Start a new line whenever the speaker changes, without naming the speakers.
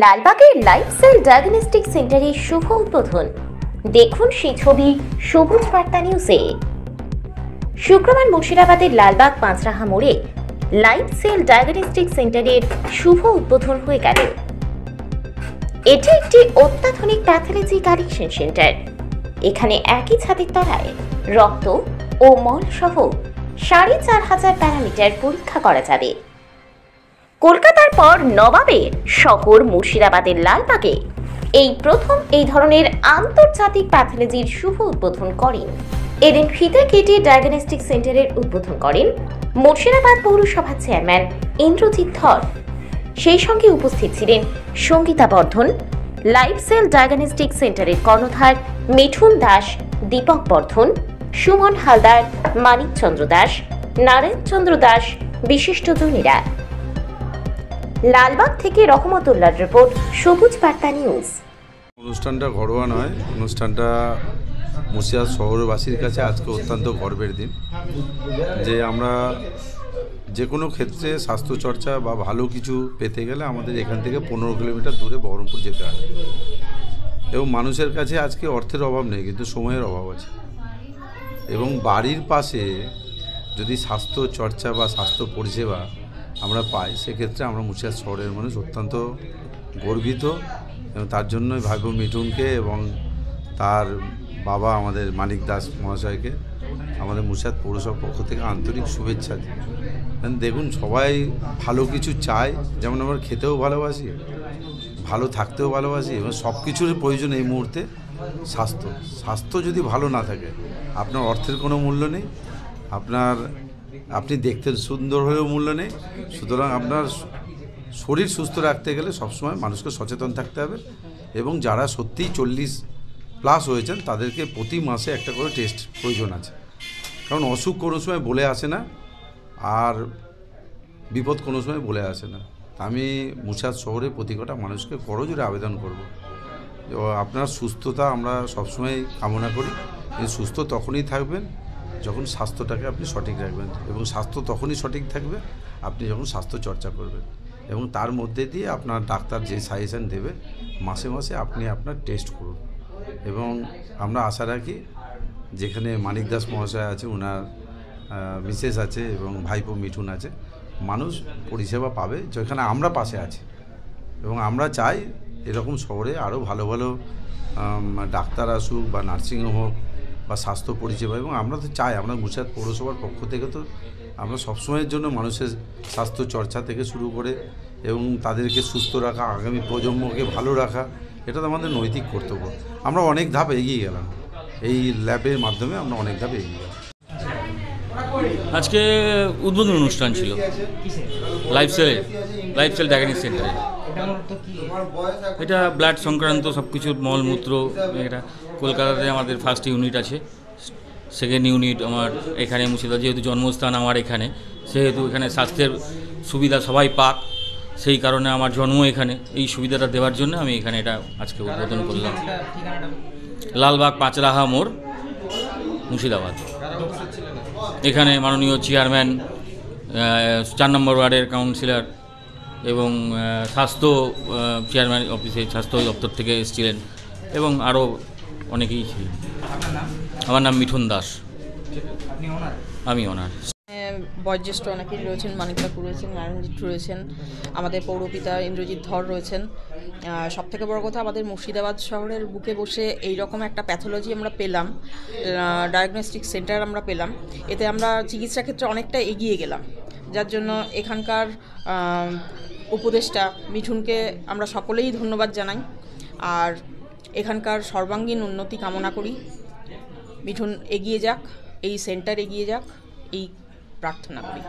লালবাগের lifestyle diagnostic সেন্টারের শুভ উদ্বোধন। দেখুন সেই ছবি সবুজ বার্তা নিউজে। শুক্রবার মুর্শিদাবাদের লালবাগ পাঁচরাহা মোড়ে লাইফস্টাইল ডায়াগনস্টিক সেন্টারের শুভ উদ্বোধন হয়ে গেল। এটি একটি অত্যাধুনিক প্যাথোলজি কালেকশন সেন্টার। এখানে একই ছাদের তলায় রক্ত ও মল সহ ৪,৫০০ প্যারামিটার পরীক্ষা করা যাবে। কলকাতার পর নবাবের শহর মুর্শিদাবাদের লালবাগে এই প্রথম এই ধরনের আন্তর্জাতিক প্যাথোলজির শুভ উদ্বোধন করেন। এদিন ফিতে কেটে ডায়াগনস্টিক সেন্টারের উদ্বোধন করেন মুর্শিদাবাদ পৌরসভার চেয়ারম্যান ইন্দ্রজিৎ ধর। সেই সঙ্গে উপস্থিত ছিলেন সঙ্গীতা বর্ধন, লাইফস্টাইল ডায়াগনস্টিক সেন্টারের কর্ণধার মিঠুন দাস, দীপক বর্ধন, সুমন হালদার, মানিক চন্দ্র দাস, নারায়ণ চন্দ্র দাস বিশিষ্টজনেরা। লালবাগ থেকে রহমতুল্লাহর রিপোর্ট, সবুজ বার্তা নিউজ।
অনুষ্ঠানটা ঘরোয়া নয়, অনুষ্ঠানটা মুর্শিদাবাদ শহরবাসীর কাছে আজকে অত্যন্ত গর্বের দিন যে আমরা যে কোনো ক্ষেত্রে স্বাস্থ্যচর্চা বা ভালো কিছু পেতে গেলে আমাদের এখান থেকে 15 কিলোমিটার দূরে বহরমপুর যেতে হয়। এবং মানুষের কাছে আজকে অর্থের অভাব নেই, কিন্তু সময়ের অভাব আছে। এবং বাড়ির পাশে যদি স্বাস্থ্যচর্চা বা স্বাস্থ্য পরিষেবা আমরা পাই, সেক্ষেত্রে আমরা মুর্শিদাবাদ শহরের মানুষ অত্যন্ত গর্বিত। এবং তার জন্যই ভাইপো মিঠুনকে এবং তার বাবা আমাদের মানিক দাস মহাশয়কে আমাদের মুর্শিদাবাদ পৌরসভার পক্ষ থেকে আন্তরিক শুভেচ্ছা দিই। দেখুন, সবাই ভালো কিছু চায়, যেমন আমরা খেতেও ভালোবাসি, ভালো থাকতেও ভালোবাসি, এবং সব কিছুর প্রয়োজন এই মুহূর্তে স্বাস্থ্য যদি ভালো না থাকে আপনার অর্থের কোনো মূল্য নেই, আপনি দেখতে সুন্দর হলেও মূল্য নেই। সুতরাং আপনার শরীর সুস্থ রাখতে গেলে সবসময় মানুষকে সচেতন থাকতে হবে। এবং যারা সত্যিই 40+ হয়েছেন তাদেরকে প্রতি মাসে একটা করে টেস্ট প্রয়োজন আছে, কারণ অসুখ কোনো সময় বলে আসে না, আর বিপদ কোনো সময় বলে আসে না। আমি মুর্শিদাবাদ শহরে প্রতি কটা মানুষকে করজোরে আবেদন করব, আপনার সুস্থতা আমরা সবসময় কামনা করি। কিন্তু সুস্থ তখনই থাকবেন যখন স্বাস্থ্যটাকে আপনি সঠিক রাখবেন, এবং স্বাস্থ্য তখনই সঠিক থাকবে আপনি যখন স্বাস্থ্য চর্চা করবেন। এবং তার মধ্যে দিয়ে আপনার ডাক্তার যে সাজেশন দেবে মাসে মাসে আপনি আপনার টেস্ট করুন। এবং আমরা আশা রাখি যেখানে মানিক দাস মহাশয় আছে, ওনার মিসেস আছে এবং ভাইপো মিঠুন আছে, মানুষ পরিষেবা পাবে যেখানে আমরা পাশে আছি। এবং আমরা চাই এরকম শহরে আরও ভালো ভালো ডাক্তার আসুক বা নার্সিংহোম হোক বা স্বাস্থ্য পরিষেবা। এবং আমরা তো চাই, আমরা মুর্শিদাবাদ পৌরসভার পক্ষ থেকে তো আমরা সবসময়ের জন্য মানুষের স্বাস্থ্য চর্চা থেকে শুরু করে এবং তাদেরকে সুস্থ রাখা, আগামী প্রজন্মকে ভালো রাখা, এটা তো আমাদের নৈতিক কর্তব্য। আমরা অনেক ধাপ এগিয়ে গেলাম, এই ল্যাবের মাধ্যমে আমরা অনেক ধাপ এগিয়ে গেলাম।
আজকে উদ্বোধন অনুষ্ঠান ছিল লাইফস্টাইল ডায়াগনস্টিক সেন্টারে। এটা ব্লাড সংক্রান্ত সব কিছুর মলমূত্র। এটা কলকাতাতে আমাদের ফার্স্ট ইউনিট আছে, সেকেন্ড ইউনিট আমার এখানে মুর্শিদাবাদ, যেহেতু জন্মস্থান আমার এখানে, সেহেতু এখানে স্বাস্থ্যের সুবিধা সবাই পাক, সেই কারণে আমার জন্ম এখানে। এই সুবিধাটা দেওয়ার জন্য আমি এখানে এটা আজকে উদ্বোধন করলাম। লালবাগ পাঁচরাহা মোড়, মুর্শিদাবাদ। এখানে মাননীয় চেয়ারম্যান, 4 নম্বর ওয়ার্ডের কাউন্সিলর এবং স্বাস্থ্য চেয়ারম্যান অফিসে স্বাস্থ্য দপ্তর থেকে এসেছিলেন এবং আরও অনেকেই ছিলেন। আমার নাম মিঠুন দাস, আমি ওনার।
বয়োজ্যেষ্ঠ অনেকেই রয়েছেন, মানিক কাকু রয়েছেন, নারায়ণজিৎ রয়েছেন, আমাদের পৌরপিতা ইন্দ্রজিৎ ধর রয়েছেন। সবথেকে বড় কথা, আমাদের মুর্শিদাবাদ শহরের বুকে বসে এই রকম একটা প্যাথোলজি আমরা পেলাম, ডায়াগনস্টিক সেন্টার আমরা পেলাম। এতে আমরা চিকিৎসা ক্ষেত্রে অনেকটা এগিয়ে গেলাম, যার জন্য এখানকার উপদেষ্টা মিঠুনকে আমরা সকলেই ধন্যবাদ জানাই। আর এখানকার সর্বাঙ্গীন উন্নতি কামনা করি। মিঠুন এগিয়ে যাক, এই সেন্টার এগিয়ে যাক, এই প্রার্থনা করি।